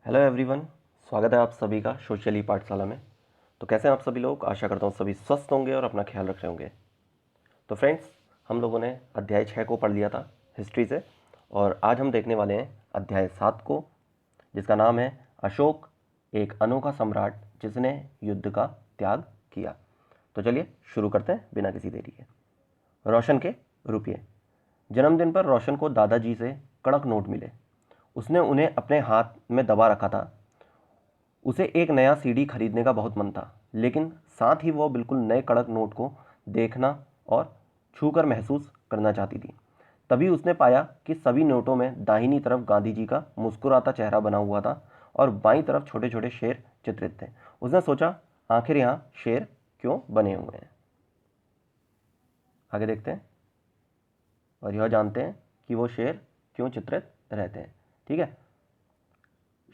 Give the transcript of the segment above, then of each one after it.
Hello everyone, स्वागत है आप सभी का सोशली पाठशाला में। तो कैसे हैं आप सभी लोग? आशा करता हूँ सभी स्वस्थ होंगे और अपना ख्याल रख रहे होंगे। तो फ्रेंड्स, हम लोगों ने अध्याय 6 को पढ़ लिया था हिस्ट्री से, और आज हम देखने वाले हैं अध्याय 7 को, जिसका नाम है अशोक, एक अनोखा सम्राट जिसने युद्ध का त्याग किया। तो चलिए शुरू करते हैं बिना किसी देरी के। रोशन के रुपये। जन्मदिन पर रोशन को दादाजी से कड़क नोट मिले। उसने उन्हें अपने हाथ में दबा रखा था। उसे एक नया सीडी खरीदने का बहुत मन था, लेकिन साथ ही वो बिल्कुल नए कड़क नोट को देखना और छूकर महसूस करना चाहती थी। तभी उसने पाया कि सभी नोटों में दाहिनी तरफ गांधी जी का मुस्कुराता चेहरा बना हुआ था और बाईं तरफ छोटे छोटे शेर चित्रित थे। उसने सोचा, आखिर यहाँ शेर क्यों बने हुए हैं? आगे देखते हैं और यह जानते हैं कि वो शेर क्यों चित्रित रहते हैं। ठीक है,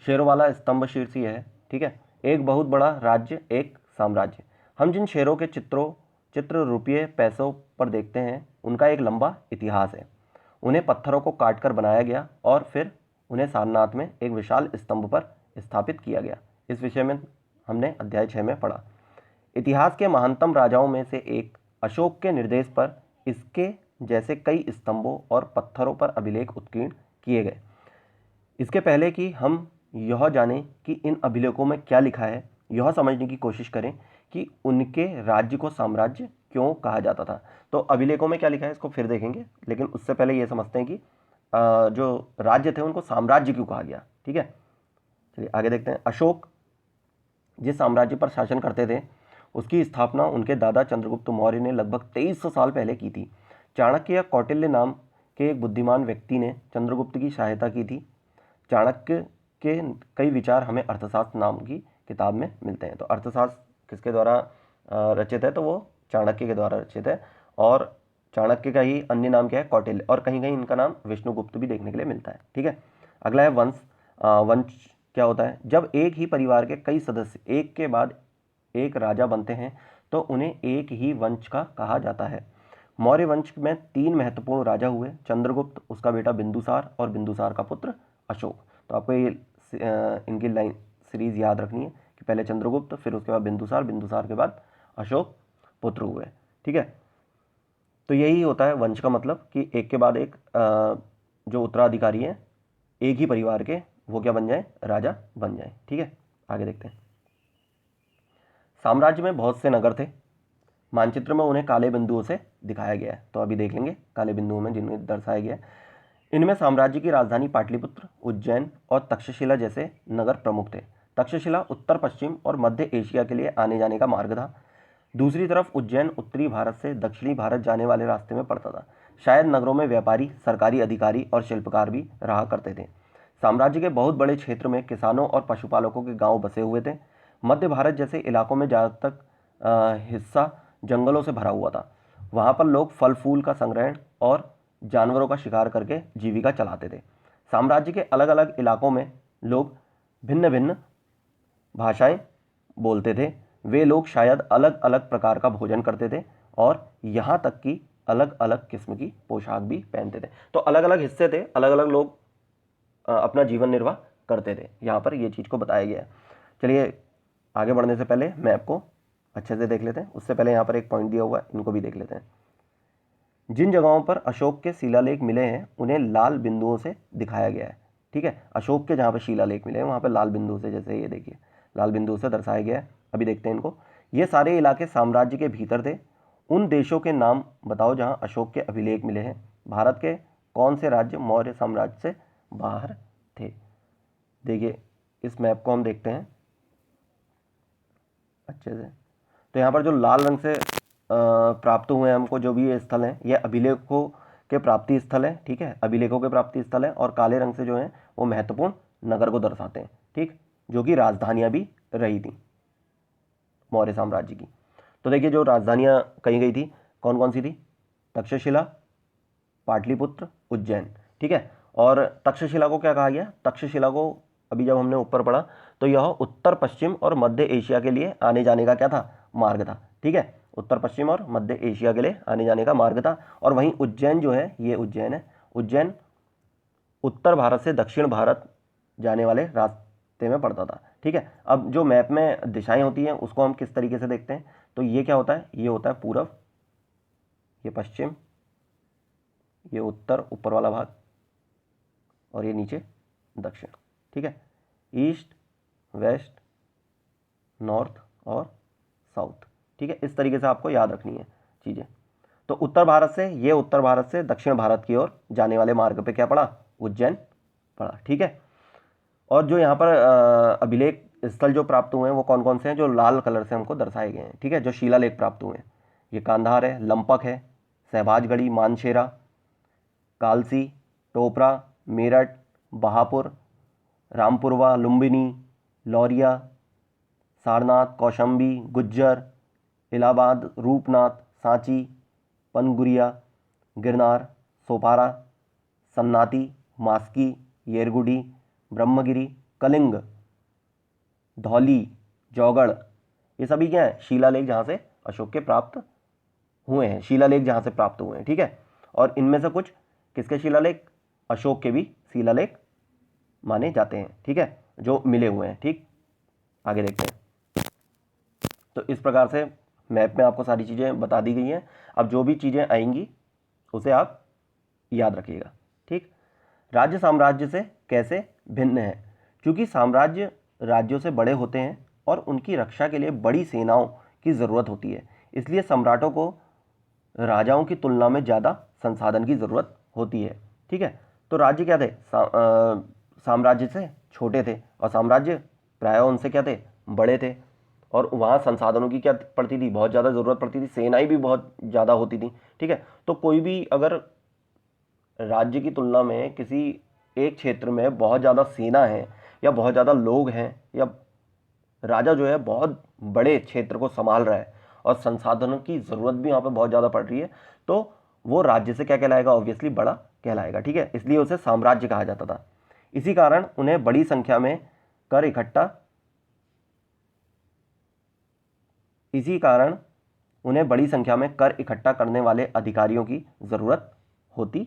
शेरों वाला स्तंभ शीर्ष ये है। ठीक है, एक बहुत बड़ा राज्य, एक साम्राज्य। हम जिन शेरों के चित्र रुपये पैसों पर देखते हैं, उनका एक लंबा इतिहास है। उन्हें पत्थरों को काटकर बनाया गया और फिर उन्हें सारनाथ में एक विशाल स्तंभ पर स्थापित किया गया। इस विषय में हमने अध्याय 6 में पढ़ा। इतिहास के महानतम राजाओं में से एक अशोक के निर्देश पर इसके जैसे कई स्तंभों और पत्थरों पर अभिलेख उत्कीर्ण किए गए। इसके पहले कि हम यह जानें कि इन अभिलेखों में क्या लिखा है, यह समझने की कोशिश करें कि उनके राज्य को साम्राज्य क्यों कहा जाता था। तो अभिलेखों में क्या लिखा है इसको फिर देखेंगे, लेकिन उससे पहले ये समझते हैं कि जो राज्य थे उनको साम्राज्य क्यों कहा गया। ठीक है, चलिए आगे देखते हैं। अशोक जिस साम्राज्य पर शासन करते थे, उसकी स्थापना उनके दादा चंद्रगुप्त मौर्य ने लगभग 2300 साल पहले की थी। चाणक्य या कौटिल्य नाम के एक बुद्धिमान व्यक्ति ने चंद्रगुप्त की सहायता की थी। चाणक्य के कई विचार हमें अर्थशास्त्र नाम की किताब में मिलते हैं। तो अर्थशास्त्र किसके द्वारा रचित है? तो वो चाणक्य के द्वारा रचित है। और चाणक्य का ही अन्य नाम क्या है? कौटिल्य। और कहीं कहीं इनका नाम विष्णुगुप्त भी देखने के लिए मिलता है। ठीक है, अगला है वंश। वंश क्या होता है? जब एक ही परिवार के कई सदस्य एक के बाद एक राजा बनते हैं तो उन्हें एक ही वंश का कहा जाता है। मौर्य वंश में 3 महत्वपूर्ण राजा हुए: चंद्रगुप्त, उसका बेटा बिंदुसार और बिंदुसार का पुत्र अशोक। तो आपको ये इनकी लाइन सीरीज याद रखनी है कि पहले चंद्रगुप्त, फिर उसके बाद बिंदुसार, बिंदुसार के बाद अशोक पुत्र हुए। ठीक है, तो यही होता है वंश का मतलब कि एक के बाद एक जो उत्तराधिकारी है एक ही परिवार के, वो क्या बन जाए? राजा बन जाए। ठीक है, आगे देखते हैं। साम्राज्य में बहुत से नगर थे। मानचित्र में उन्हें काले बिंदुओं से दिखाया गया है। तो अभी देख लेंगे काले बिंदुओं में जिन्हें दर्शाया गया है। इनमें साम्राज्य की राजधानी पाटलिपुत्र, उज्जैन और तक्षशिला जैसे नगर प्रमुख थे। तक्षशिला उत्तर पश्चिम और मध्य एशिया के लिए आने जाने का मार्ग था। दूसरी तरफ उज्जैन उत्तरी भारत से दक्षिणी भारत जाने वाले रास्ते में पड़ता था। शायद नगरों में व्यापारी, सरकारी अधिकारी और शिल्पकार भी रहा करते थे। साम्राज्य के बहुत बड़े क्षेत्र में किसानों और पशुपालकों के गांव बसे हुए थे। मध्य भारत जैसे इलाकों में ज़्यादातर हिस्सा जंगलों से भरा हुआ था। वहाँ पर लोग फल फूल का संग्रहण और जानवरों का शिकार करके जीविका चलाते थे। साम्राज्य के अलग अलग इलाकों में लोग भिन्न भिन्न भाषाएं बोलते थे। वे लोग शायद अलग अलग प्रकार का भोजन करते थे और यहाँ तक कि अलग अलग किस्म की पोशाक भी पहनते थे। तो अलग अलग हिस्से थे, अलग अलग लोग अपना जीवन निर्वाह करते थे। यहाँ पर ये चीज़ को बताया गया है। चलिए आगे बढ़ने से पहले मैप को अच्छे से देख लेते हैं। उससे पहले यहाँ पर एक पॉइंट दिया हुआ है, इनको भी देख लेते हैं। जिन जगहों पर अशोक के शिलालेख मिले हैं उन्हें लाल बिंदुओं से दिखाया गया है। ठीक है, अशोक के जहाँ पर शिलालेख मिले हैं वहाँ पर लाल बिंदु से, जैसे ये देखिए लाल बिंदु से दर्शाया गया है। अभी देखते हैं इनको। ये सारे इलाके साम्राज्य के भीतर थे। उन देशों के नाम बताओ जहाँ अशोक के अभिलेख मिले हैं। भारत के कौन से राज्य मौर्य साम्राज्य से बाहर थे? देखिए इस मैप को हम देखते हैं अच्छे से। तो यहाँ पर जो लाल रंग से प्राप्त हुए हमको जो भी ये स्थल हैं, ये अभिलेखों के प्राप्ति स्थल है। ठीक है, अभिलेखों के प्राप्ति स्थल है। और काले रंग से जो है वो महत्वपूर्ण नगर को दर्शाते हैं। ठीक, जो कि राजधानियाँ भी रही थी मौर्य साम्राज्य की। तो देखिए जो राजधानियाँ कही गई थी कौन कौन सी थी? तक्षशिला, पाटलिपुत्र, उज्जैन। ठीक है, और तक्षशिला को क्या कहा गया? तक्षशिला को अभी जब हमने ऊपर पढ़ा तो यह उत्तर पश्चिम और मध्य एशिया के लिए आने जाने का क्या था? मार्ग था। ठीक है, उत्तर पश्चिम और मध्य एशिया के लिए आने जाने का मार्ग था। और वहीं उज्जैन जो है, ये उज्जैन है, उज्जैन उत्तर भारत से दक्षिण भारत जाने वाले रास्ते में पड़ता था। ठीक है, अब जो मैप में दिशाएं होती हैं उसको हम किस तरीके से देखते हैं, तो ये क्या होता है, ये होता है पूरब, ये पश्चिम, ये उत्तर ऊपर वाला भाग, और ये नीचे दक्षिण। ठीक है, ईस्ट, वेस्ट, नॉर्थ और साउथ। ठीक है, इस तरीके से आपको याद रखनी है चीज़ें। तो उत्तर भारत से, ये उत्तर भारत से दक्षिण भारत की ओर जाने वाले मार्ग पे क्या पड़ा, उज्जैन पड़ा। ठीक है, और जो यहाँ पर अभिलेख स्थल जो प्राप्त हुए हैं वो कौन कौन से हैं, जो लाल कलर से हमको दर्शाए गए हैं। ठीक है, जो शिलालेख प्राप्त हुए हैं, ये कांधार है, लंपक है, सहबाजगढ़ी, मानशेरा, कालसी, टोपरा, मेरठ, बहापुर, रामपुरवा, लुम्बिनी, लौरिया, सारनाथ, कौशंबी, गुज्जर, इलाहाबाद, रूपनाथ, सांची, पनगुरिया, गिरनार, सोपारा, सन्नाती, मास्की, येरगुडी, ब्रह्मगिरी, कलिंग, धौली, जौगढ़, ये सभी क्या है, शिलालेख जहाँ से अशोक के प्राप्त हुए हैं, शिलालेख जहाँ से प्राप्त हुए हैं। ठीक है, और इनमें से कुछ किसके शिलालेख, अशोक के भी शिलालेख माने जाते हैं। ठीक है, जो मिले हुए हैं। ठीक, आगे देखते हैं। तो इस प्रकार से मैप में आपको सारी चीज़ें बता दी गई हैं। अब जो भी चीज़ें आएंगी उसे आप याद रखिएगा। ठीक, राज्य साम्राज्य से कैसे भिन्न है, क्योंकि साम्राज्य राज्यों से बड़े होते हैं और उनकी रक्षा के लिए बड़ी सेनाओं की ज़रूरत होती है, इसलिए सम्राटों को राजाओं की तुलना में ज़्यादा संसाधन की ज़रूरत होती है। ठीक है, तो राज्य क्या थे, साम्राज्य से छोटे थे और साम्राज्य प्रायः उनसे क्या थे, बड़े थे, और वहाँ संसाधनों की क्या पड़ती थी, बहुत ज़्यादा ज़रूरत पड़ती थी, सेनाएं भी बहुत ज़्यादा होती थी। ठीक है, तो कोई भी अगर राज्य की तुलना में किसी एक क्षेत्र में बहुत ज़्यादा सेना है या बहुत ज़्यादा लोग हैं, या राजा जो है बहुत बड़े क्षेत्र को संभाल रहा है और संसाधनों की ज़रूरत भी वहाँ पे बहुत ज़्यादा पड़ रही है, तो वो राज्य से क्या कहलाएगा, ऑब्वियसली बड़ा कहलाएगा। ठीक है, इसलिए उसे साम्राज्य कहा जाता था। इसी कारण उन्हें बड़ी संख्या में कर इकट्ठा करने वाले अधिकारियों की ज़रूरत होती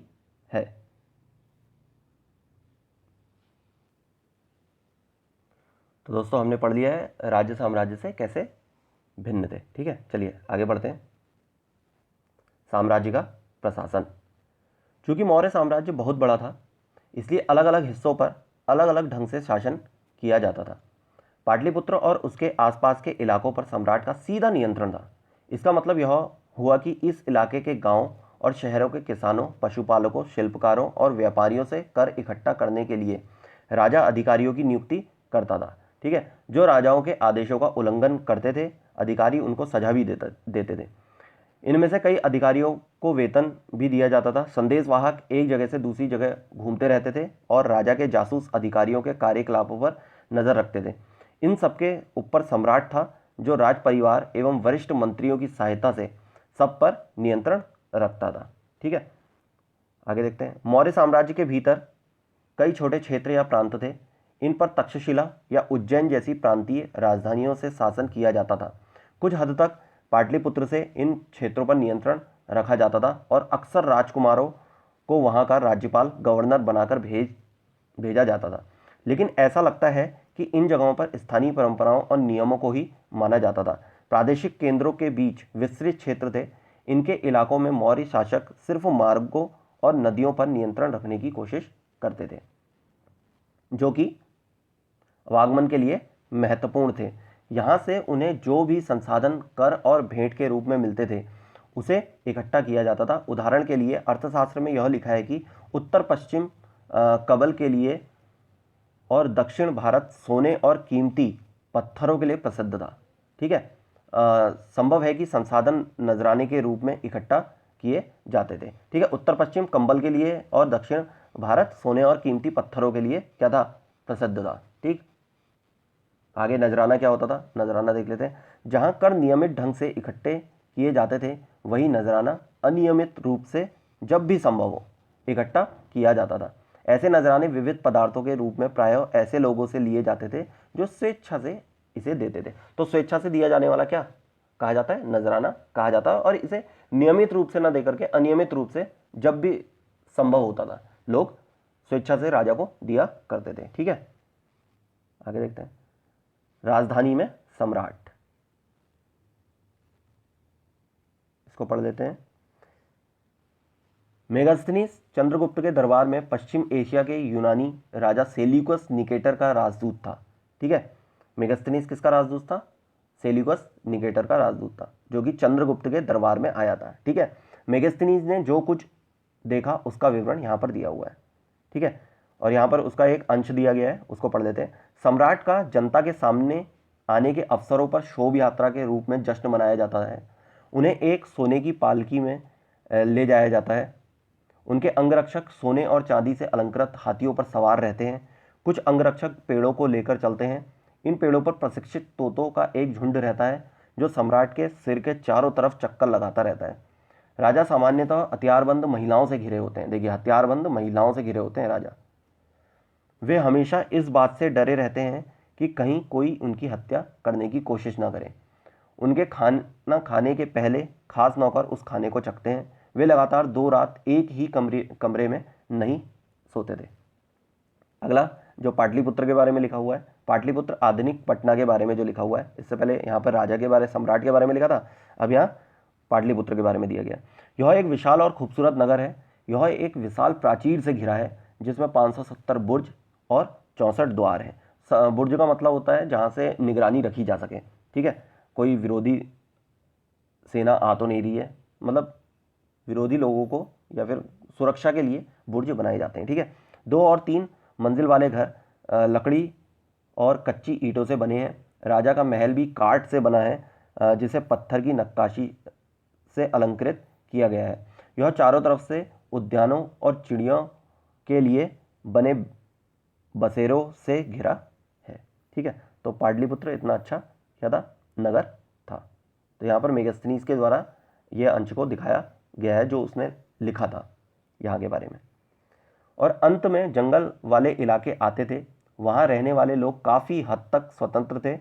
है। तो दोस्तों हमने पढ़ लिया है राज्य साम्राज्य से कैसे भिन्न थे। ठीक है, चलिए आगे बढ़ते हैं। साम्राज्य का प्रशासन, चूंकि मौर्य साम्राज्य बहुत बड़ा था इसलिए अलग अलग हिस्सों पर अलग अलग ढंग से शासन किया जाता था। पाटलिपुत्र और उसके आसपास के इलाकों पर सम्राट का सीधा नियंत्रण था। इसका मतलब यह हुआ कि इस इलाके के गांवों और शहरों के किसानों, पशुपालकों, शिल्पकारों और व्यापारियों से कर इकट्ठा करने के लिए राजा अधिकारियों की नियुक्ति करता था। ठीक है, जो राजाओं के आदेशों का उल्लंघन करते थे अधिकारी उनको सजा भी देते थे। इनमें से कई अधिकारियों को वेतन भी दिया जाता था। संदेशवाहक एक जगह से दूसरी जगह घूमते रहते थे और राजा के जासूस अधिकारियों के कार्यकलापों पर नजर रखते थे। इन सबके ऊपर सम्राट था जो राज परिवार एवं वरिष्ठ मंत्रियों की सहायता से सब पर नियंत्रण रखता था। ठीक है, आगे देखते हैं। मौर्य साम्राज्य के भीतर कई छोटे क्षेत्र या प्रांत थे। इन पर तक्षशिला या उज्जैन जैसी प्रांतीय राजधानियों से शासन किया जाता था। कुछ हद तक पाटलिपुत्र से इन क्षेत्रों पर नियंत्रण रखा जाता था और अक्सर राजकुमारों को वहां का राज्यपाल, गवर्नर बनाकर भेजा जाता था। लेकिन ऐसा लगता है कि इन जगहों पर स्थानीय परंपराओं और नियमों को ही माना जाता था। प्रादेशिक केंद्रों के बीच विस्तृत क्षेत्र थे। इनके इलाकों में मौर्य शासक सिर्फ मार्गों और नदियों पर नियंत्रण रखने की कोशिश करते थे, जो कि आवागमन के लिए महत्वपूर्ण थे। यहाँ से उन्हें जो भी संसाधन कर और भेंट के रूप में मिलते थे उसे इकट्ठा किया जाता था। उदाहरण के लिए अर्थशास्त्र में यह लिखा है कि उत्तर पश्चिम कबल के लिए और दक्षिण भारत सोने और कीमती पत्थरों के लिए प्रसिद्ध था। ठीक है, संभव है कि संसाधन नजराने के रूप में इकट्ठा किए जाते थे। ठीक है, उत्तर पश्चिम कंबल के लिए और दक्षिण भारत सोने और कीमती पत्थरों के लिए क्या था, प्रसिद्ध था। ठीक, आगे नजराना क्या होता था, नजराना देख लेते हैं। जहां कर नियमित ढंग से इकट्ठे किए जाते थे वही नजराना अनियमित रूप से जब भी संभव हो इकट्ठा किया जाता था। ऐसे नजराने विविध पदार्थों के रूप में प्रायः ऐसे लोगों से लिए जाते थे जो स्वेच्छा से इसे देते थे। तो स्वेच्छा से दिया जाने वाला क्या कहा जाता है, नजराना कहा जाता है। और इसे नियमित रूप से न देकर के अनियमित रूप से जब भी संभव होता था लोग स्वेच्छा से राजा को दिया करते थे। ठीक है, आगे देखते हैं। राजधानी में सम्राट, इसको पढ़ लेते हैं। मेगास्थनीज चंद्रगुप्त के दरबार में पश्चिम एशिया के यूनानी राजा सेल्यूकस निकेटर का राजदूत था। ठीक है, मेगास्थनीज किसका राजदूत था? सेल्यूकस निकेटर का राजदूत था, जो कि चंद्रगुप्त के दरबार में आया था। ठीक है, मेगास्थनीज ने जो कुछ देखा उसका विवरण यहाँ पर दिया हुआ है। ठीक है, और यहाँ पर उसका एक अंश दिया गया है, उसको पढ़ लेते हैं। सम्राट का जनता के सामने आने के अवसरों पर शोभ यात्रा के रूप में जश्न मनाया जाता है। उन्हें एक सोने की पालकी में ले जाया जाता है। उनके अंगरक्षक सोने और चांदी से अलंकृत हाथियों पर सवार रहते हैं। कुछ अंगरक्षक पेड़ों को लेकर चलते हैं। इन पेड़ों पर प्रशिक्षित तोतों का एक झुंड रहता है जो सम्राट के सिर के चारों तरफ चक्कर लगाता रहता है। राजा सामान्यतः हथियारबंद महिलाओं से घिरे होते हैं। देखिए, हथियारबंद महिलाओं से घिरे होते हैं राजा। वे हमेशा इस बात से डरे रहते हैं कि कहीं कोई उनकी हत्या करने की कोशिश ना करे। उनके खाना खाने के पहले खास नौकर उस खाने को चखते हैं। वे लगातार 2 रात एक ही कमरे में नहीं सोते थे। अगला जो पाटलिपुत्र के बारे में लिखा हुआ है, पाटलिपुत्र आधुनिक पटना के बारे में जो लिखा हुआ है, इससे पहले यहाँ पर राजा के बारे, सम्राट के बारे में लिखा था, अब यहाँ पाटलिपुत्र के बारे में दिया गया। यह एक विशाल और खूबसूरत नगर है। यह एक विशाल प्राचीर से घिरा है जिसमें 570 बुर्ज और 64 द्वार हैं। बुर्ज का मतलब होता है जहाँ से निगरानी रखी जा सके। ठीक है, कोई विरोधी सेना आ तो नहीं रही है, मतलब विरोधी लोगों को या फिर सुरक्षा के लिए बुर्ज बनाए जाते हैं। ठीक है, 2 और 3 मंजिल वाले घर लकड़ी और कच्ची ईंटों से बने हैं। राजा का महल भी काठ से बना है जिसे पत्थर की नक्काशी से अलंकृत किया गया है। यह चारों तरफ से उद्यानों और चिड़ियों के लिए बने बसेरों से घिरा है। ठीक है, तो पाटलिपुत्र इतना अच्छा क्या था? नगर था। तो यहाँ पर मेगास्थनीज के द्वारा यह अंश को दिखाया गया है जो उसने लिखा था यहाँ के बारे में। और अंत में जंगल वाले इलाके आते थे। वहाँ रहने वाले लोग काफ़ी हद तक स्वतंत्र थे।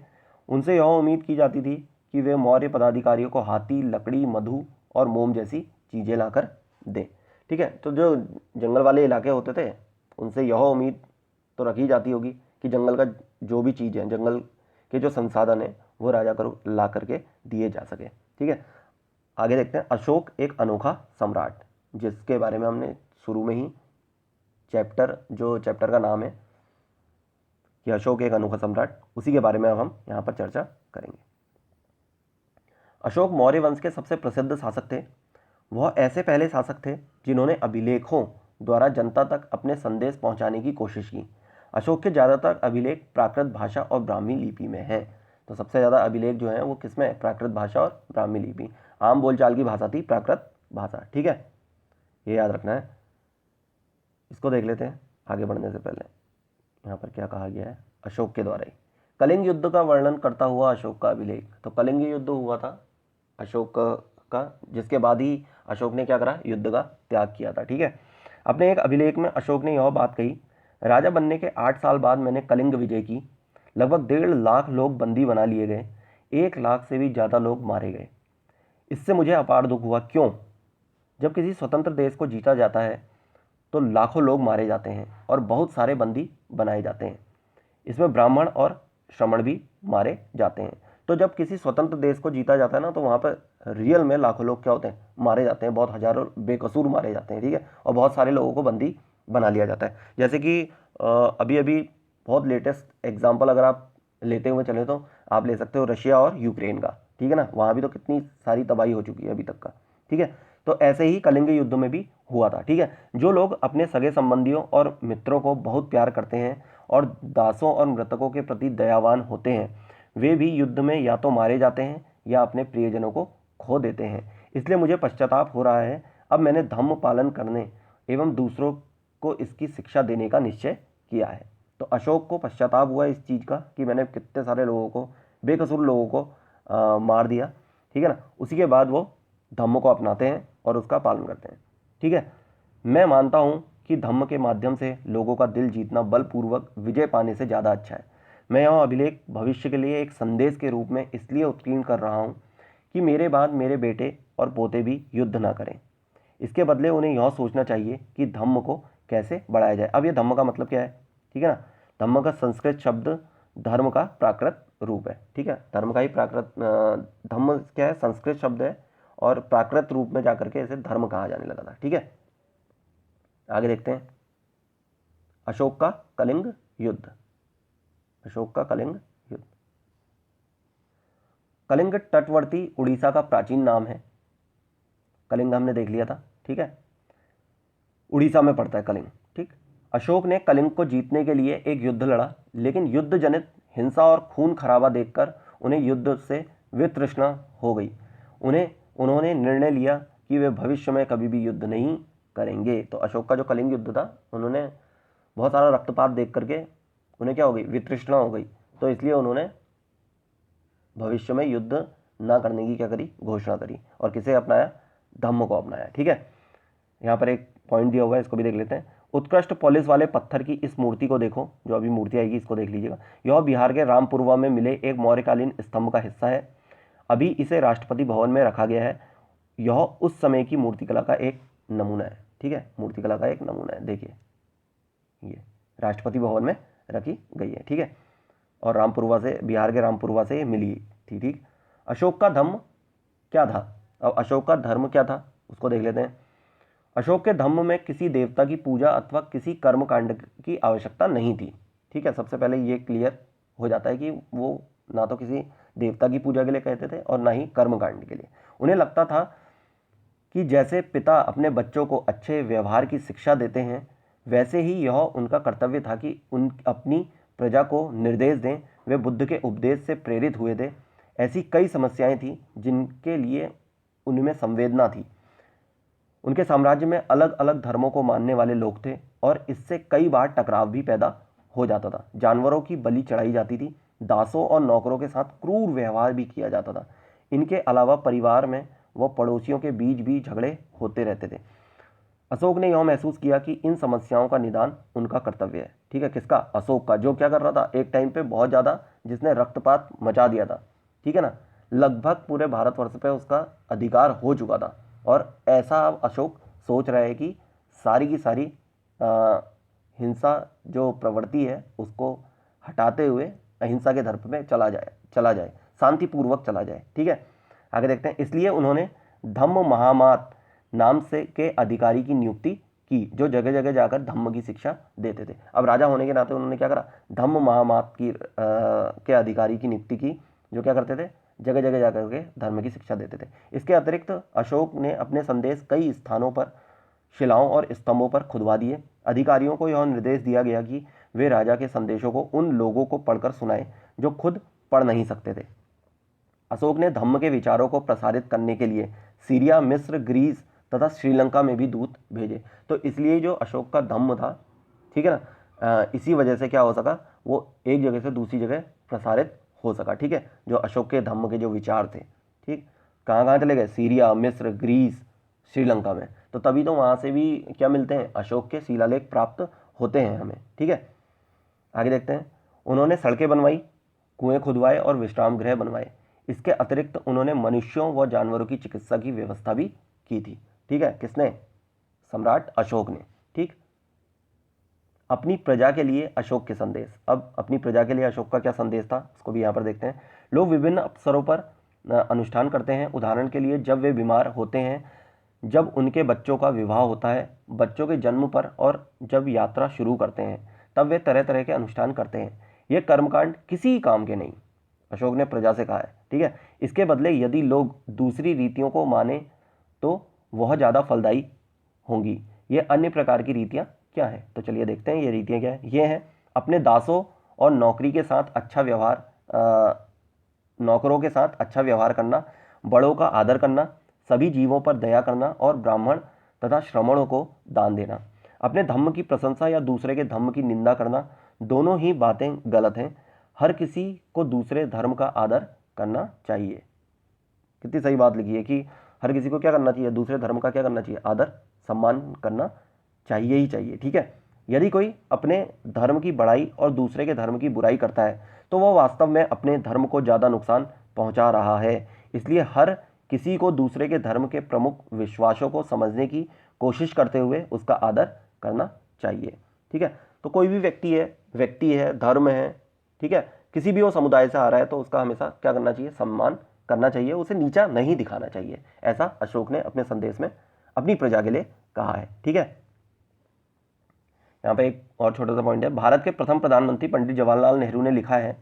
उनसे यह उम्मीद की जाती थी कि वे मौर्य पदाधिकारियों को हाथी, लकड़ी, मधु और मोम जैसी चीज़ें लाकर दें। ठीक है, तो जो जंगल वाले इलाके होते थे उनसे यह उम्मीद तो रखी जाती होगी कि जंगल का जो भी चीज़ है, जंगल के जो संसाधन है वो राजा को ला करके दिए जा सके। ठीक है, आगे देखते हैं। अशोक एक अनोखा सम्राट, जिसके बारे में हमने शुरू में ही चैप्टर का नाम है कि अशोक एक अनोखा सम्राट, उसी के बारे में अब हम यहाँ पर चर्चा करेंगे। अशोक मौर्य वंश के सबसे प्रसिद्ध शासक थे। वह ऐसे पहले शासक थे जिन्होंने अभिलेखों द्वारा जनता तक अपने संदेश पहुंचाने की कोशिश की। अशोक के ज़्यादातर अभिलेख प्राकृत भाषा और ब्राह्मी लिपि में हैं। तो सबसे ज़्यादा अभिलेख जो हैं वो किसमें है? प्राकृत भाषा और ब्राह्मी लिपि। आम बोलचाल की भाषा थी प्राकृत भाषा। ठीक है, ये याद रखना है। इसको देख लेते हैं आगे बढ़ने से पहले। यहाँ पर क्या कहा गया है अशोक के द्वारा ही? कलिंग युद्ध का वर्णन करता हुआ अशोक का अभिलेख। तो कलिंग युद्ध हुआ था अशोक का, जिसके बाद ही अशोक ने क्या करा? युद्ध का त्याग किया था। ठीक है, अपने एक अभिलेख में अशोक ने यह बात कही, राजा बनने के 8 साल बाद मैंने कलिंग विजय की। लगभग 1.5 लाख लोग बंदी बना लिए गए। 1 लाख से भी ज़्यादा लोग मारे गए। इससे मुझे अपार दुख हुआ। क्यों? जब किसी स्वतंत्र देश को जीता जाता है तो लाखों लोग मारे जाते हैं और बहुत सारे बंदी बनाए जाते हैं। इसमें ब्राह्मण और श्रमण भी मारे जाते हैं। तो जब किसी स्वतंत्र देश को जीता जाता है ना, तो वहाँ पर रियल में लाखों लोग क्या होते हैं? मारे जाते हैं, बहुत हजारों बेकसूर मारे जाते हैं। ठीक है, और बहुत सारे लोगों को बंदी बना लिया जाता है। जैसे कि अभी अभी बहुत लेटेस्ट एग्जाम्पल अगर आप लेते हुए चले तो आप ले सकते हो रशिया और यूक्रेन का। ठीक है ना, वहाँ भी तो कितनी सारी तबाही हो चुकी है अभी तक का। ठीक है, तो ऐसे ही कलिंग युद्ध में भी हुआ था। ठीक है, जो लोग अपने सगे संबंधियों और मित्रों को बहुत प्यार करते हैं और दासों और मृतकों के प्रति दयावान होते हैं, वे भी युद्ध में या तो मारे जाते हैं या अपने प्रियजनों को खो देते हैं। इसलिए मुझे पश्चाताप हो रहा है। अब मैंने धम्म पालन करने एवं दूसरों को इसकी शिक्षा देने का निश्चय किया है। तो अशोक को पश्चाताप हुआ इस चीज़ का कि मैंने कितने सारे लोगों को, बेकसूर लोगों को मार दिया। ठीक है ना, उसी के बाद वो धम्म को अपनाते हैं और उसका पालन करते हैं। ठीक है, मैं मानता हूँ कि धम्म के माध्यम से लोगों का दिल जीतना बलपूर्वक विजय पाने से ज़्यादा अच्छा है। मैं यह अभिलेख भविष्य के लिए एक संदेश के रूप में इसलिए उत्कीर्ण कर रहा हूँ कि मेरे बाद मेरे बेटे और पोते भी युद्ध ना करें। इसके बदले उन्हें यह सोचना चाहिए कि धम्म को कैसे बढ़ाया जाए। अब ये धम्म का मतलब क्या है? ठीक है ना, धम्म का संस्कृत शब्द धर्म का प्राकृत रूप है। ठीक है, धर्म का ही प्राकृत, धम्म क्या है, संस्कृत शब्द है और प्राकृत रूप में जाकर के इसे धर्म कहा जाने लगा था। ठीक है, आगे देखते हैं। अशोक का कलिंग युद्ध। अशोक का कलिंग युद्ध। कलिंग तटवर्ती उड़ीसा का प्राचीन नाम है। कलिंग हमने देख लिया था। ठीक है, उड़ीसा में पड़ता है कलिंग। ठीक, अशोक ने कलिंग को जीतने के लिए एक युद्ध लड़ा, लेकिन युद्ध जनित हिंसा और खून खराबा देखकर उन्हें युद्ध से वितृष्णा हो गई। उन्होंने निर्णय लिया कि वे भविष्य में कभी भी युद्ध नहीं करेंगे। तो अशोक का जो कलिंग युद्ध था, उन्होंने बहुत सारा रक्तपात देख करके उन्हें क्या हो गई, वितृष्णा हो गई। तो इसलिए उन्होंने भविष्य में युद्ध ना करने की क्या करी, घोषणा करी। और किसे अपनाया, धम्म को अपनाया। ठीक है, यहाँ पर एक पॉइंट दिया हुआ है, इसको भी देख लेते हैं। उत्कृष्ट पॉलिश वाले पत्थर की इस मूर्ति को देखो, जो अभी मूर्ति आएगी इसको देख लीजिएगा। यह बिहार के रामपुरवा में मिले एक मौर्यकालीन स्तंभ का हिस्सा है। अभी इसे राष्ट्रपति भवन में रखा गया है। यह उस समय की मूर्तिकला का एक नमूना है। ठीक है, मूर्तिकला का एक नमूना है। देखिए, ये राष्ट्रपति भवन में रखी गई है। ठीक है, और रामपुरवा से, बिहार के रामपुरवा से मिली थी। ठीक, अशोक का धम्म क्या था। अब अशोक का धर्म क्या था उसको देख लेते हैं। अशोक के धम्म में किसी देवता की पूजा अथवा किसी कर्मकांड की आवश्यकता नहीं थी। ठीक है, सबसे पहले ये क्लियर हो जाता है कि वो ना तो किसी देवता की पूजा के लिए कहते थे और ना ही कर्मकांड के लिए। उन्हें लगता था कि जैसे पिता अपने बच्चों को अच्छे व्यवहार की शिक्षा देते हैं, वैसे ही यह उनका कर्तव्य था कि उन अपनी प्रजा को निर्देश दें। वे बुद्ध के उपदेश से प्रेरित हुए थे। ऐसी कई समस्याएं थी जिनके लिए उनमें संवेदना थी। उनके साम्राज्य में अलग अलग धर्मों को मानने वाले लोग थे और इससे कई बार टकराव भी पैदा हो जाता था। जानवरों की बलि चढ़ाई जाती थी। दासों और नौकरों के साथ क्रूर व्यवहार भी किया जाता था। इनके अलावा परिवार में व पड़ोसियों के बीच भी झगड़े होते रहते थे। अशोक ने यह महसूस किया कि इन समस्याओं का निदान उनका कर्तव्य है। ठीक है, किसका, अशोक का, जो क्या कर रहा था, एक टाइम पे बहुत ज़्यादा, जिसने रक्तपात मचा दिया था। ठीक है ना, लगभग पूरे भारतवर्ष पे उसका अधिकार हो चुका था। और ऐसा अब अशोक सोच रहा है कि सारी की सारी हिंसा जो प्रवृत्ति है उसको हटाते हुए अहिंसा के धर्म में चला जाए, शांतिपूर्वक चला जाए। ठीक है, आगे देखते हैं। इसलिए उन्होंने धम्म महामात नाम से के अधिकारी की नियुक्ति की, जो जगह जगह जाकर धम्म की शिक्षा देते थे। अब राजा होने के नाते उन्होंने क्या करा, धम्म महामात की के अधिकारी की नियुक्ति की, जो क्या करते थे, जगह जगह जाकर के धर्म की शिक्षा देते थे। इसके अतिरिक्त अशोक ने अपने संदेश कई स्थानों पर शिलाओं और स्तंभों पर खुदवा दिए। अधिकारियों को यह निर्देश दिया गया कि वे राजा के संदेशों को उन लोगों को पढ़कर सुनाएं जो खुद पढ़ नहीं सकते थे। अशोक ने धम्म के विचारों को प्रसारित करने के लिए सीरिया, मिस्र, ग्रीस तथा श्रीलंका में भी दूत भेजे। तो इसलिए जो अशोक का धम्म था, ठीक है ना, इसी वजह से क्या हो सका, वो एक जगह से दूसरी जगह प्रसारित हो सका। ठीक है, जो अशोक के धम्म के जो विचार थे, ठीक, कहाँ कहाँ चले गए, सीरिया, मिस्र, ग्रीस, श्रीलंका में। तो तभी तो वहाँ से भी क्या मिलते हैं, अशोक के शिलालेख प्राप्त होते हैं हमें। ठीक है, आगे देखते हैं। उन्होंने सड़कें बनवाई, कुएं खुदवाए और विश्राम गृह बनवाए। इसके अतिरिक्त उन्होंने मनुष्यों व जानवरों की चिकित्सा की व्यवस्था भी की थी। ठीक है, किसने, सम्राट अशोक ने। ठीक, अपनी प्रजा के लिए अशोक के संदेश। अब अपनी प्रजा के लिए अशोक का क्या संदेश था, उसको भी यहाँ पर देखते हैं। लोग विभिन्न अवसरों पर अनुष्ठान करते हैं। उदाहरण के लिए जब वे बीमार होते हैं, जब उनके बच्चों का विवाह होता है, बच्चों के जन्म पर, और जब यात्रा शुरू करते हैं, तब वे तरह तरह के अनुष्ठान करते हैं। ये कर्मकांड किसी काम के नहीं, अशोक ने प्रजा से कहा है। ठीक है, इसके बदले यदि लोग दूसरी रीतियों को माने तो वह ज़्यादा फलदायी होंगी। ये अन्य प्रकार की रीतियाँ क्या है, तो चलिए देखते हैं ये रीतियाँ क्या है। ये हैं अपने दासों और नौकरों के साथ अच्छा व्यवहार करना, बड़ों का आदर करना, सभी जीवों पर दया करना और ब्राह्मण तथा श्रमणों को दान देना। अपने धम्म की प्रशंसा या दूसरे के धम्म की निंदा करना, दोनों ही बातें गलत हैं। हर किसी को दूसरे धर्म का आदर करना चाहिए। कितनी सही बात लिखी है कि हर किसी को क्या करना चाहिए, दूसरे धर्म का क्या करना चाहिए, आदर सम्मान करना चाहिए ही चाहिए। ठीक है, यदि कोई अपने धर्म की बड़ाई और दूसरे के धर्म की बुराई करता है तो वह वास्तव में अपने धर्म को ज़्यादा नुकसान पहुंचा रहा है। इसलिए हर किसी को दूसरे के धर्म के प्रमुख विश्वासों को समझने की कोशिश करते हुए उसका आदर करना चाहिए। ठीक है, तो कोई भी व्यक्ति है, धर्म है, ठीक है, किसी भी वो समुदाय से आ रहा है तो उसका हमेशा क्या करना चाहिए, सम्मान करना चाहिए, उसे नीचा नहीं दिखाना चाहिए। ऐसा अशोक ने अपने संदेश में अपनी प्रजा के लिए कहा है। ठीक है, यहाँ पे एक और छोटा सा पॉइंट है। भारत के प्रथम प्रधानमंत्री पंडित जवाहरलाल नेहरू ने लिखा है,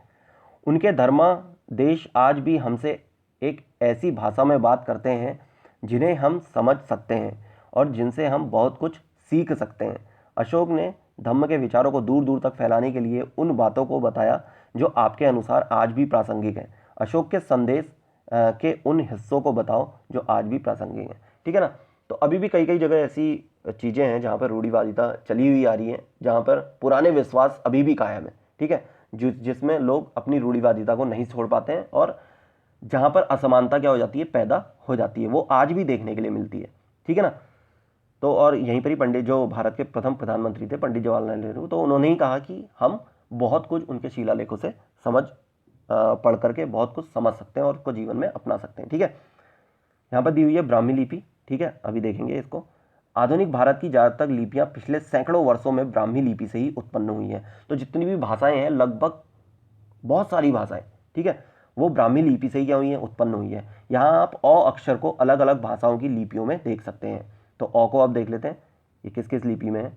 उनके धर्मादेश आज भी हमसे एक ऐसी भाषा में बात करते हैं जिन्हें हम समझ सकते हैं और जिनसे हम बहुत कुछ सीख सकते हैं। अशोक ने धम्म के विचारों को दूर दूर तक फैलाने के लिए उन बातों को बताया जो आपके अनुसार आज भी प्रासंगिक हैं। अशोक के संदेश के उन हिस्सों को बताओ जो आज भी प्रासंगिक हैं। ठीक है ना। तो अभी भी कई कई जगह ऐसी चीज़ें हैं जहाँ पर रूढ़िवादिता चली हुई आ रही है, जहाँ पर पुराने विश्वास अभी भी कायम है। ठीक है, जिसमें लोग अपनी रूढ़िवादिता को नहीं छोड़ पाते हैं और जहाँ पर असमानता क्या हो जाती है, पैदा हो जाती है, वो आज भी देखने के लिए मिलती है। ठीक है ना। तो और यहीं पर ही पंडित, जो भारत के प्रथम प्रधानमंत्री थे पंडित जवाहरलाल नेहरू, तो उन्होंने ही कहा कि हम बहुत कुछ उनके शिलालेखों से पढ़ करके बहुत कुछ समझ सकते हैं और उसको जीवन में अपना सकते हैं। ठीक है, यहाँ पर दी हुई है ब्राह्मी लिपि। ठीक है, अभी देखेंगे इसको। आधुनिक भारत की ज़्यादातर लिपियाँ पिछले सैकड़ों वर्षों में ब्राह्मी लिपि से ही उत्पन्न हुई हैं। तो जितनी भी भाषाएं हैं, लगभग बहुत सारी भाषाएं, ठीक है, वो ब्राह्मी लिपि से ही क्या हुई है, उत्पन्न हुई है। यहाँ आप अ अक्षर को अलग अलग भाषाओं की लिपियों में देख सकते हैं। तो अ को आप देख लेते हैं, ये किस किस लिपि में है।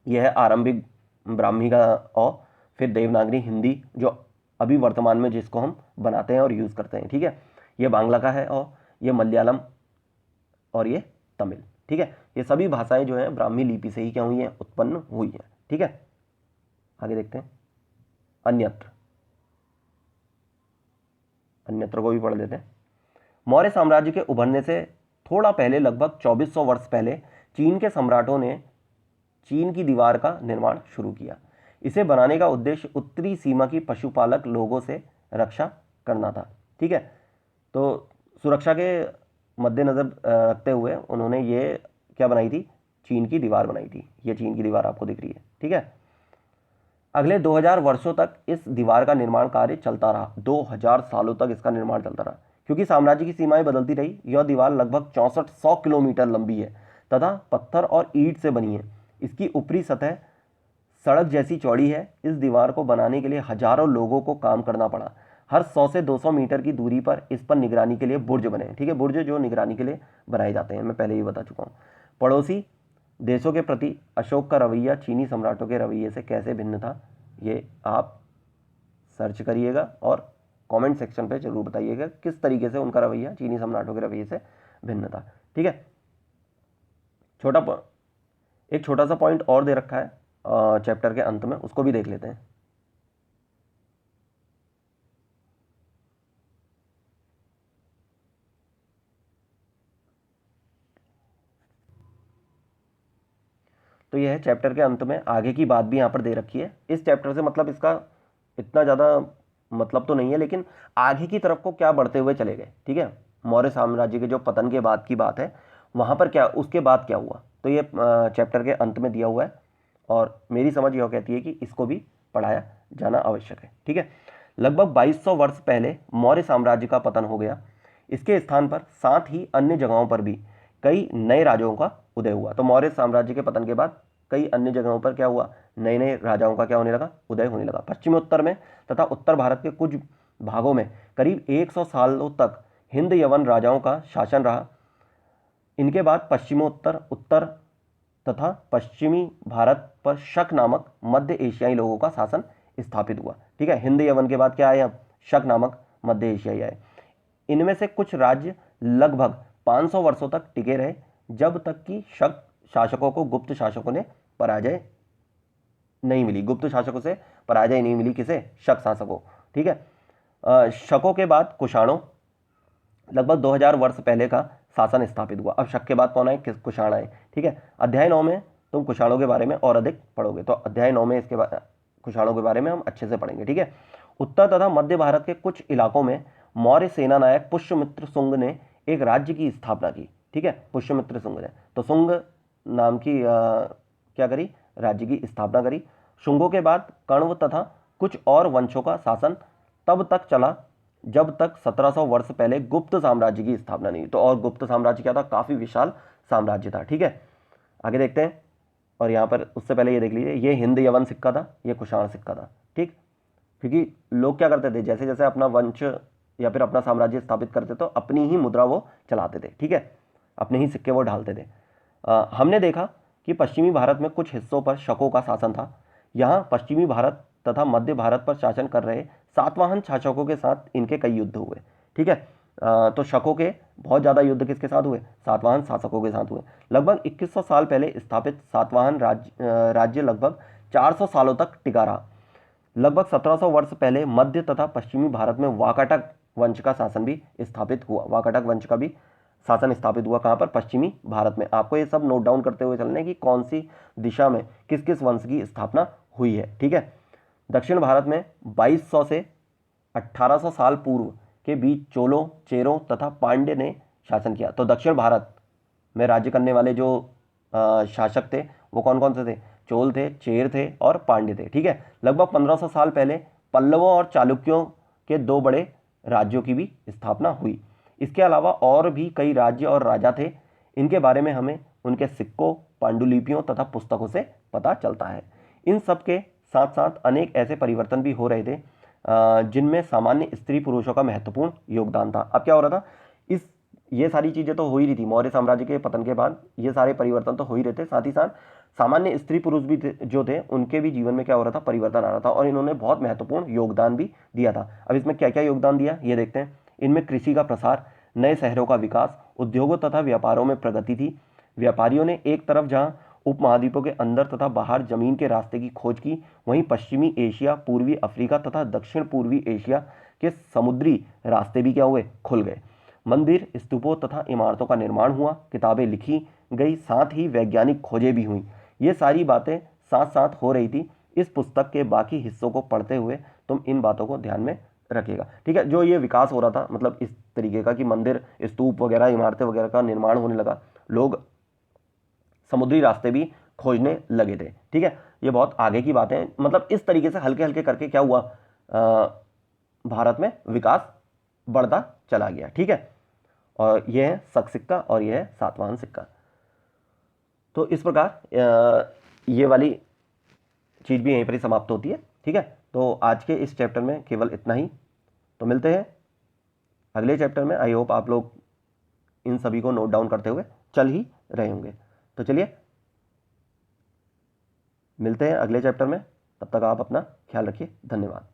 यह है आरंभिक ब्राह्मी का अ, फिर देवनागरी हिंदी जो अभी वर्तमान में जिसको हम बनाते हैं और यूज़ करते हैं। ठीक है, ये बांग्ला का है अ, ये मलयालम और ये तमिल। ठीक है, ये सभी भाषाएं जो हैं ब्राह्मी लिपि से ही क्या हुई हैं, उत्पन्न हुई हैं। ठीक है, आगे देखते हैं। अन्यत्र, अन्यत्र को भी पढ़ लेते हैं। मौर्य साम्राज्य के उभरने से थोड़ा पहले, लगभग 2400 वर्ष पहले, चीन के सम्राटों ने चीन की दीवार का निर्माण शुरू किया। इसे बनाने का उद्देश्य उत्तरी सीमा की पशुपालक लोगों से रक्षा करना था। ठीक है, तो सुरक्षा के मद्देनजर रखते हुए उन्होंने ये क्या बनाई थी, चीन की दीवार बनाई थी। ये चीन की दीवार आपको दिख रही है। ठीक है, अगले 2000 वर्षों तक इस दीवार का निर्माण कार्य चलता रहा। 2000 सालों तक इसका निर्माण चलता रहा। क्योंकि साम्राज्य की सीमाएं बदलती रही, यह दीवार लगभग 6400 किलोमीटर लंबी है तथा पत्थर और ईंट से बनी है। इसकी ऊपरी सतह सड़क जैसी चौड़ी है। इस दीवार को बनाने के लिए हजारों लोगों को काम करना पड़ा। हर 100 से 200 मीटर की दूरी पर इस पर निगरानी के लिए बुर्ज बने। ठीक है, बुर्ज जो निगरानी के लिए बनाए जाते हैं, मैं पहले ही बता चुका हूँ। पड़ोसी देशों के प्रति अशोक का रवैया चीनी सम्राटों के रवैये से कैसे भिन्न था, ये आप सर्च करिएगा और कमेंट सेक्शन पे जरूर बताइएगा किस तरीके से उनका रवैया चीनी सम्राटों के रवैये से भिन्न था। ठीक है, एक छोटा सा पॉइंट और दे रखा है चैप्टर के अंत में, उसको भी देख लेते हैं। तो यह है चैप्टर के अंत में आगे की बात भी यहाँ पर दे रखी है। इस चैप्टर से मतलब इसका इतना ज़्यादा मतलब तो नहीं है, लेकिन आगे की तरफ को क्या बढ़ते हुए चले गए। ठीक है, मौर्य साम्राज्य के जो पतन के बाद की बात है, वहाँ पर क्या, उसके बाद क्या हुआ, तो ये चैप्टर के अंत में दिया हुआ है और मेरी समझ यह कहती है कि इसको भी पढ़ाया जाना आवश्यक है। ठीक है, लगभग 2200 वर्ष पहले मौर्य साम्राज्य का पतन हो गया। इसके स्थान पर साथ ही अन्य जगहों पर भी कई नए राजाओं का उदय हुआ। तो मौर्य साम्राज्य के पतन के बाद कई अन्य जगहों पर क्या हुआ, नए नए राजाओं का क्या होने लगा, उदय होने लगा। पश्चिमोत्तर में तथा उत्तर भारत के कुछ भागों में करीब 100 सालों तक हिंद यवन राजाओं का शासन रहा। इनके बाद पश्चिमोत्तर, उत्तर तथा पश्चिमी भारत पर शक नामक मध्य एशियाई लोगों का शासन स्थापित हुआ। ठीक है, हिंद यवन के बाद क्या आया, शक नामक मध्य एशियाई आए। इनमें से कुछ राज्य लगभग 500 वर्षों तक टिके रहे, जब तक कि शक शासकों को गुप्त शासकों ने पराजय नहीं मिली। गुप्त शासकों से पराजय नहीं मिली, किसे, शक शासकों। ठीक है, शकों के बाद कुषाणों, लगभग 2000 वर्ष पहले का शासन स्थापित हुआ। अब शक के बाद कौन आए, कुषाण आए। ठीक है, अध्याय 9 में तुम कुषाणों के बारे में और अधिक पढ़ोगे, तो अध्याय 9 में इसके बाद कुषाणों के बारे में हम अच्छे से पढ़ेंगे। ठीक है, उत्तर तथा मध्य भारत के कुछ इलाकों में मौर्य सेना नायक पुष्यमित्र शुंग ने एक राज्य की स्थापना की। ठीक है, पुष्यमित्र शुंग ने तो शुंग नाम की क्या करी, राज्य की स्थापना करी। शुंगों के बाद कण्व तथा कुछ और वंशों का शासन तब तक चला जब तक 1700 वर्ष पहले गुप्त साम्राज्य की स्थापना नहीं। तो और गुप्त साम्राज्य क्या था, काफी विशाल साम्राज्य था। ठीक है, आगे देखते हैं। और यहाँ पर उससे पहले ये देख लीजिए, ये हिंद यवन सिक्का था, ये कुषाण सिक्का था। ठीक, क्योंकि लोग क्या करते थे, जैसे जैसे अपना वंश या फिर अपना साम्राज्य स्थापित करते तो अपनी ही मुद्रा वो चलाते थे, ठीक है, अपने ही सिक्के वो ढालते थे। हमने देखा कि पश्चिमी भारत में कुछ हिस्सों पर शकों का शासन था। यहाँ पश्चिमी भारत तथा मध्य भारत पर शासन कर रहे सातवाहन शासकों के साथ इनके कई युद्ध हुए, ठीक है। तो शकों के बहुत ज़्यादा युद्ध किसके साथ हुए? सातवाहन शासकों के साथ हुए। लगभग 2100 साल पहले स्थापित सातवाहन राज्य लगभग 400 सालों तक टिका रहा। लगभग 1700 वर्ष पहले मध्य तथा पश्चिमी भारत में वाकाटक वंश का शासन भी स्थापित हुआ। वाकाटक वंश का भी शासन स्थापित हुआ। कहाँ पर? पश्चिमी भारत में। आपको ये सब नोट डाउन करते हुए चलना है कि कौन सी दिशा में किस किस वंश की स्थापना हुई है, ठीक है। दक्षिण भारत में 2200 से 1800 साल पूर्व के बीच चोलों, चेरों तथा पांड्य ने शासन किया। तो दक्षिण भारत में राज्य करने वाले जो शासक थे वो कौन कौन से थे? चोल थे, चेर थे और पांड्य थे, ठीक है। लगभग 1500 साल पहले पल्लवों और चालुक्यों के दो बड़े राज्यों की भी स्थापना हुई। इसके अलावा और भी कई राज्य और राजा थे। इनके बारे में हमें उनके सिक्कों, पांडुलिपियों तथा पुस्तकों से पता चलता है। इन सब के साथ साथ अनेक ऐसे परिवर्तन भी हो रहे थे जिनमें सामान्य स्त्री पुरुषों का महत्वपूर्ण योगदान था। अब क्या हो रहा था? ये सारी चीज़ें तो हो ही रही थी, मौर्य साम्राज्य के पतन के बाद ये सारे परिवर्तन तो हो ही रहे थे, साथ ही साथ सामान्य स्त्री पुरुष भी जो थे उनके भी जीवन में क्या हो रहा था? परिवर्तन आ रहा था और इन्होंने बहुत महत्वपूर्ण योगदान भी दिया था। अब इसमें क्या क्या योगदान दिया ये देखते हैं। इनमें कृषि का प्रसार, नए शहरों का विकास, उद्योगों तथा व्यापारों में प्रगति थी। व्यापारियों ने एक तरफ जहाँ उपमहाद्वीपों के अंदर तथा बाहर जमीन के रास्ते की खोज की, वहीं पश्चिमी एशिया, पूर्वी अफ्रीका तथा दक्षिण पूर्वी एशिया के समुद्री रास्ते भी क्या हुए? खुल गए। मंदिर, स्तूपों तथा इमारतों का निर्माण हुआ, किताबें लिखी गई, साथ ही वैज्ञानिक खोजें भी हुई। ये सारी बातें साथ साथ हो रही थी। इस पुस्तक के बाकी हिस्सों को पढ़ते हुए तुम इन बातों को ध्यान में रखिएगा, ठीक है। जो ये विकास हो रहा था, मतलब इस तरीके का कि मंदिर, स्तूप वगैरह, इमारतें वगैरह का निर्माण होने लगा, लोग समुद्री रास्ते भी खोजने लगे थे, ठीक है। ये बहुत आगे की बातें हैं। मतलब इस तरीके से हल्के हल्के करके क्या हुआ? भारत में विकास बढ़ता चला गया, ठीक है। और यह है शक सिक्का और यह है सातवाहन सिक्का। तो इस प्रकार ये वाली चीज़ भी यहीं पर ही समाप्त होती है, ठीक है। तो आज के इस चैप्टर में केवल इतना ही। तो मिलते हैं अगले चैप्टर में। आई होप आप लोग इन सभी को नोट डाउन करते हुए चल ही रहे होंगे। तो चलिए मिलते हैं अगले चैप्टर में। तब तक आप अपना ख्याल रखिए। धन्यवाद।